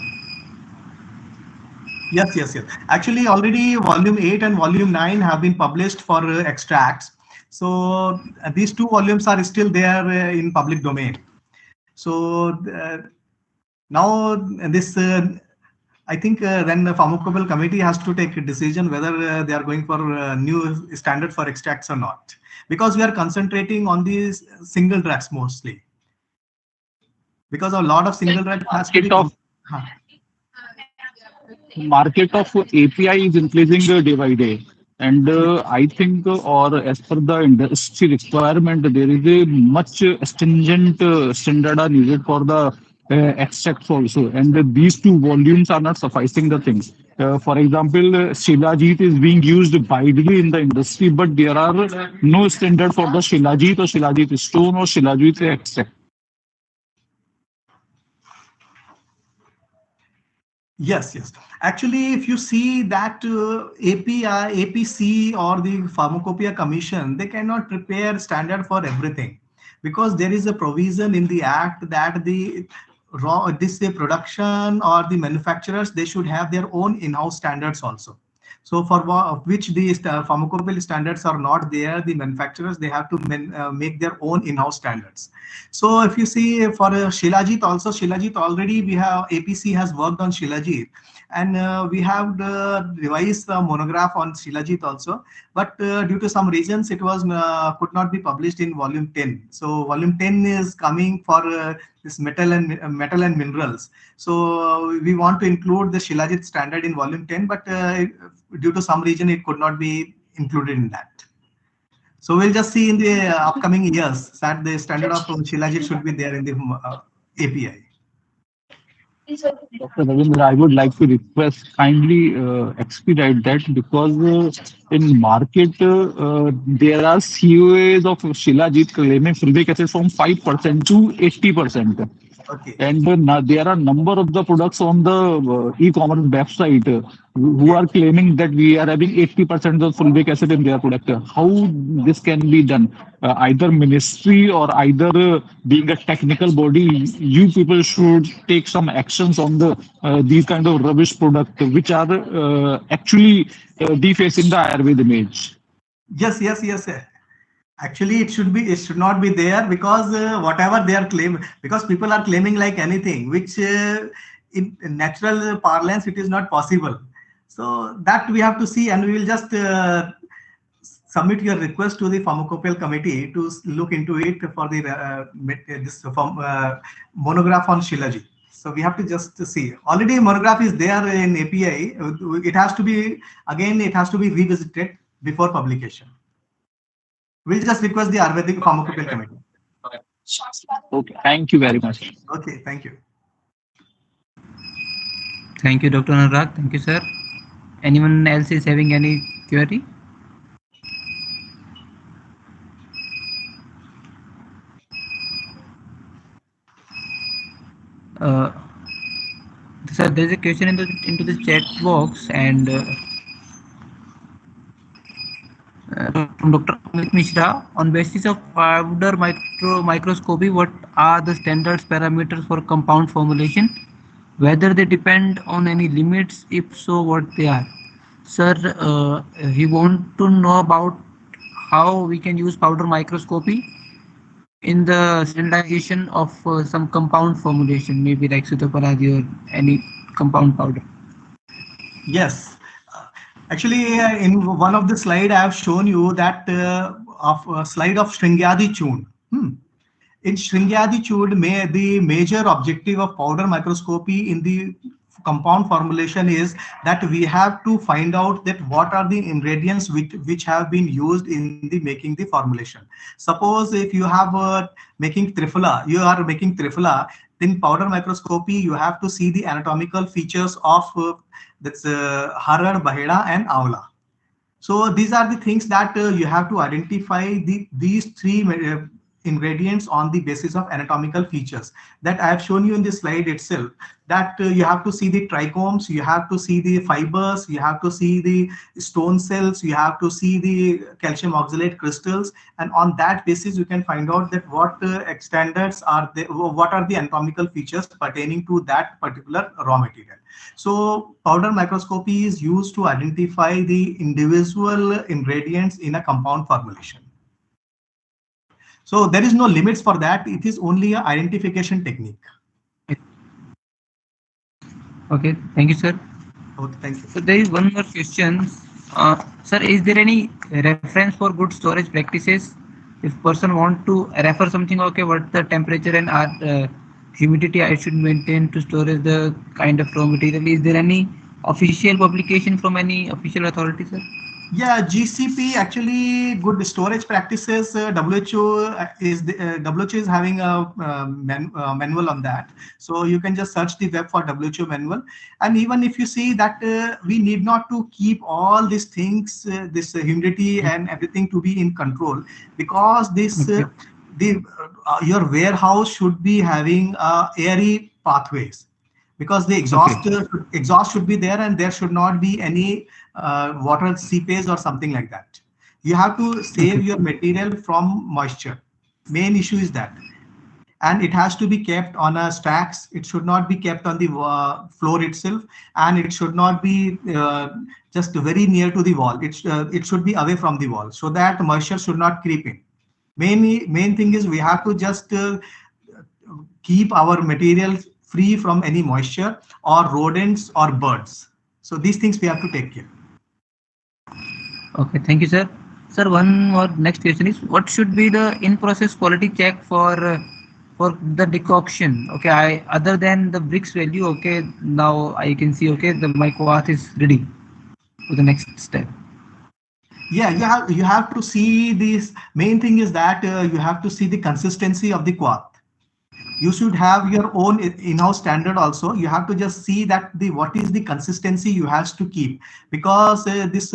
Yes. Actually, already volume 8 and volume 9 have been published for extracts. So these two volumes are still there in public domain. So Now this I think then the Pharmacopeial Committee has to take a decision whether they are going for new standard for extracts or not, because we are concentrating on these single drugs mostly, because a lot of single drugs has to be. Market of API is increasing day by day. And I think, or as per the industry requirement, there is a much stringent standard are needed for the extracts also. And these two volumes are not sufficing the things. For example, Shilajit is being used widely in the industry, but there are no standard for the Shilajit or Shilajit stone or Shilajit extract. Yes, yes. Actually, if you see that API, APC or the Pharmacopoeia Commission, they cannot prepare standard for everything, because there is a provision in the act that the production or the manufacturers, they should have their own in-house standards also. So for which the pharmacopoeial standards are not there, the manufacturers, they have to make their own in-house standards. So if you see for Shilajit also, Shilajit already we have, APC has worked on Shilajit, and we have revised the monograph on Shilajit also, but due to some reasons it was could not be published in volume 10. So volume 10 is coming for this metal and minerals. So we want to include the Shilajit standard in volume 10, but due to some reason it could not be included in that. So we'll just see in the upcoming years that the standard of Shilajit should be there in the API. Dr. Ravindra, I would like to request kindly expedite that, because in market there are COAs of Shilajit claiming fulvic acid from 5% to 80%. Okay. And there are number of the products on the e-commerce website who are claiming that we are having 80% of fulvic acid in their product. How this can be done? Either ministry or either being a technical body, you people should take some actions on the these kind of rubbish product which are actually defacing the Ayurveda image. Yes, yes, yes. Actually, it should not be there, because whatever they are claiming, because people are claiming like anything, which in natural parlance, it is not possible. So that we have to see, and we will just submit your request to the Pharmacopeial Committee to look into it for the this monograph on Shilajit. So we have to just see. Already monograph is there in API. It has to be, again, it has to be revisited before publication. We'll just request the Ayurvedic Pharmacopeial Committee. Okay, thank you very much. Okay, thank you. Thank you, Dr. Anurag. Thank you, sir. Anyone else is having any query? Sir, there's a question into the chat box, and from Dr. Amit Mishra, on basis of powder microscopy, what are the standards parameters for compound formulation? Whether they depend on any limits, if so, what they are? Sir, he want to know about how we can use powder microscopy in the standardization of some compound formulation, maybe like Sutaparadi or any compound powder. Yes. Actually, in one of the slide, I have shown you that of a slide of Shringyadi Chund. In Shringyadi Chund, the major objective of powder microscopy in the compound formulation is that we have to find out that what are the ingredients which have been used in the making the formulation. Suppose if you have making triphala, in powder microscopy, you have to see the anatomical features of that's Harad, Baheda, and Avla. So these are the things that you have to identify these three ingredients on the basis of anatomical features that I have shown you in this slide itself, that you have to see the trichomes, you have to see the fibers, you have to see the stone cells, you have to see the calcium oxalate crystals, and on that basis you can find out that what standards are the, what are the anatomical features pertaining to that particular raw material. So powder microscopy is used to identify the individual ingredients in a compound formulation. So there is no limits for that. It is only an identification technique. Okay, thank you, sir. Okay, thank you. So there is one more question. Sir, is there any reference for good storage practices? If person want to refer something, okay, what the temperature and humidity I should maintain to storage the kind of raw material? Is there any official publication from any official authority, sir? Yeah, GCP actually good storage practices. WHO is having a manual on that, so you can just search the web for WHO manual. And even if you see that we need not to keep all these things, this humidity and everything to be in control, because this Okay. the your warehouse should be having airy pathways, because the Okay. exhaust should be there, and there should not be any water seepage or something like that. You have to save Okay. your material from moisture. Main issue is that. And it has to be kept on a stacks. It should not be kept on the floor itself, and it should not be just very near to the wall. It should be away from the wall, so that moisture should not creep in. Main thing is we have to just keep our materials free from any moisture or rodents or birds. So these things we have to take care. Okay, thank you, sir. Sir, one more next question is what should be the in-process quality check for the decoction? Okay, I other than the bricks value. Okay, now I can see. Okay, the my quath is ready for the next step. Yeah, you have to see this. Main thing is that you have to see the consistency of the quath. You should have your own in-house standard also. You have to just see that the what is the consistency you have to keep, because this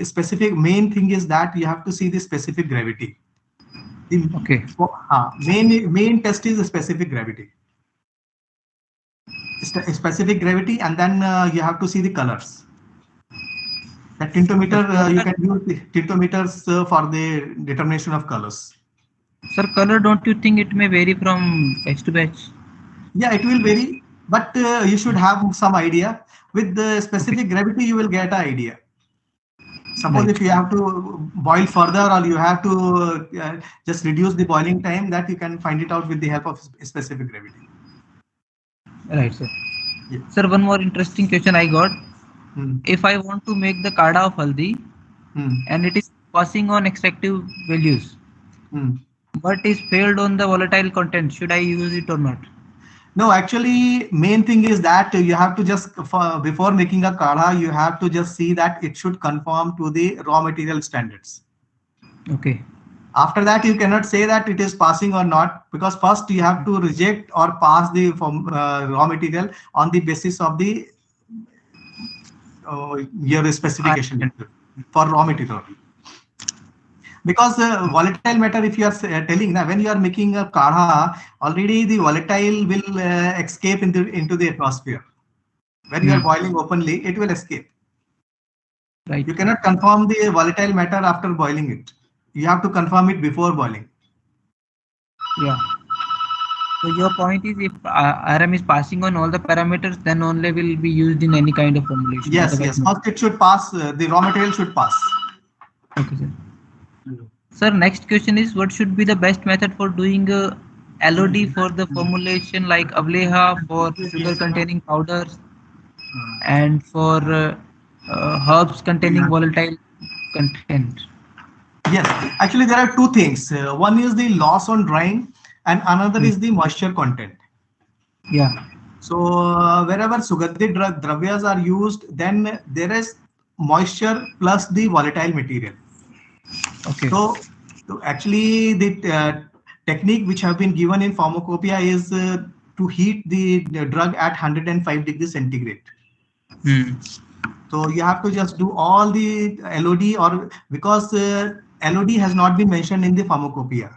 specific main thing is that you have to see the specific gravity. The Okay, main test is the specific gravity. Specific gravity, and then you have to see the colors. That the tintometer, you color, can use the tintometers for the determination of colors. sir, color. Don't you think it may vary from batch to batch? Yeah, it will vary, but you should have some idea. With the Okay, specific gravity, you will get an idea. Suppose right, if you have to boil further, or you have to just reduce the boiling time, that you can find it out with the help of specific gravity. right, sir. Yeah. Sir, one more interesting question I got. Hmm. If I want to make the kada of haldi Hmm. and it is passing on extractive values, Hmm. but is failed on the volatile content, should I use it or not? No, actually, main thing is that you have to just, before making a kadha, you have to just see that it should conform to the raw material standards. Okay, After that, you cannot say that it is passing or not, because first you have to reject or pass the raw material on the basis of the your I specification understand. for raw material. Because volatile matter, if you are telling now, when you are making a kadha, already the volatile will escape into the atmosphere. When you are Hmm. boiling openly, it will escape. Right. You cannot confirm the volatile matter after boiling it. You have to confirm it before boiling. Yeah. So your point is if RM is passing on all the parameters, then only will be used in any kind of formulation. Yes, Otherwise, yes. no. First, it should pass. The raw material should pass. Okay, sir. Sir, next question is what should be the best method for doing LOD for the formulation like avleha for sugar containing powders and for herbs containing volatile content. Yes, actually, there are two things. One is the loss on drying, and another Hmm. is the moisture content. Yeah. So wherever Sugandhi dravyas are used, then there is moisture plus the volatile material. Okay. So actually, the technique which have been given in pharmacopoeia is to heat the drug at 105 degrees centigrade. Hmm. So you have to just do all the LOD, or because LOD has not been mentioned in the pharmacopoeia.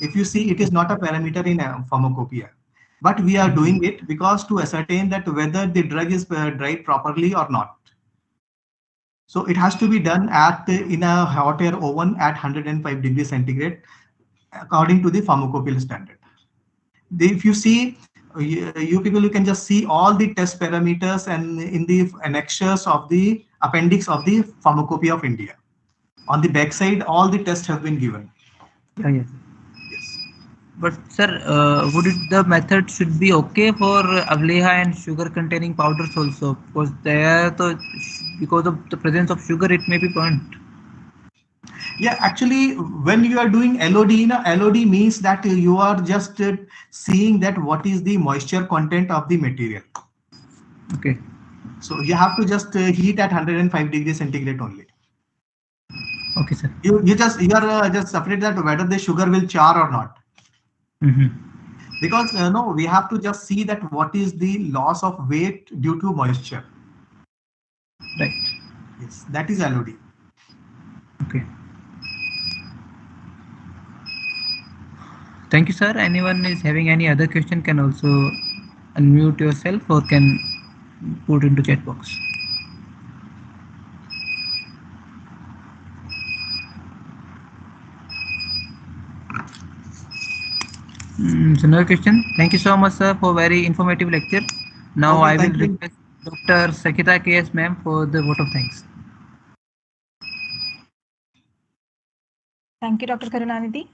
If you see, it is not a parameter in pharmacopoeia, but we are doing it because to ascertain that whether the drug is dried properly or not. So it has to be done at in a hot air oven at 105 degrees centigrade according to the pharmacopeial standard. If you see, you people, you can just see all the test parameters and in the annexures of the appendix of the Pharmacopoeia of India. On the back side, all the tests have been given. Yeah, yes. Yes. But sir, would the method should be okay for avleha and sugar containing powders also? Because because of the presence of sugar, it may be burnt. Yeah, actually, when you are doing LOD, LOD means that you are just seeing that what is the moisture content of the material. Okay. So you have to just heat at 105 degrees centigrade only. Okay, sir. You are just afraid that whether the sugar will char or not. Because no, we have to just see that what is the loss of weight due to moisture. Right. Yes, that is LOD. Okay. Thank you, sir. Anyone is having any other question can also unmute yourself or can put into chat box. So another question. Thank you so much, sir, for very informative lecture. Now Okay, I will thank you. request Dr. Sakita KS ma'am for the vote of thanks. Thank you, Dr. Karunanidhi.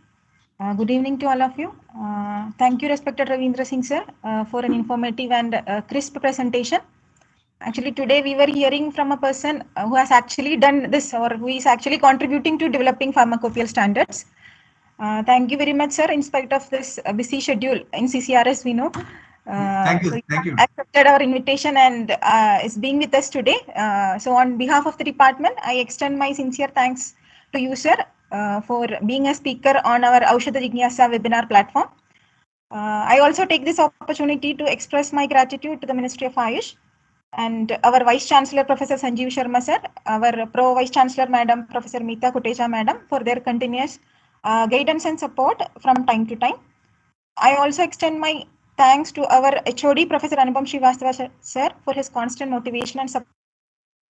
Good evening to all of you. Thank you, respected Ravindra Singh sir, for an informative and crisp presentation. Actually, today we were hearing from a person who has actually done this or who is actually contributing to developing pharmacopoeial standards. Thank you very much, sir. In spite of this busy schedule in CCRS, we know. Thank you. So Thank you. Accepted our invitation and is being with us today. So on behalf of the department, I extend my sincere thanks to you, sir, for being a speaker on our Aushadha Jignasa webinar platform. I also take this opportunity to express my gratitude to the Ministry of Ayush and our Vice Chancellor, Professor Sanjeev Sharma sir, our Pro Vice Chancellor, Madam Professor Meeta Kutecha Madam, for their continuous guidance and support from time to time. I also extend my thanks to our HOD, Professor Anupam Srivastava sir, for his constant motivation and support.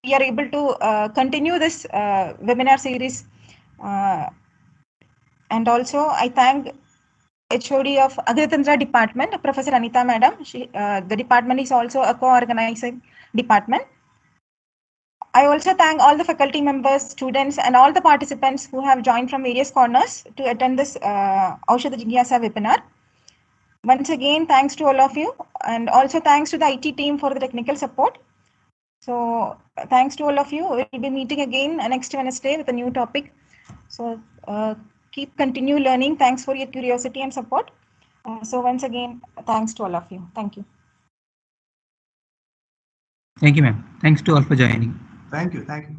We are able to continue this webinar series. And also, I thank HOD of Agriculture Department, Professor Anita Madam. The department is also a co-organizing department. I also thank all the faculty members, students, and all the participants who have joined from various corners to attend this Aushadha Jignasa webinar. Once again, thanks to all of you, and also thanks to the IT team for the technical support. So thanks to all of you. We'll be meeting again next Wednesday with a new topic. So continue learning. Thanks for your curiosity and support. So once again, thanks to all of you. Thank you. Thank you, ma'am. Thanks to all for joining. Thank you. Thank you.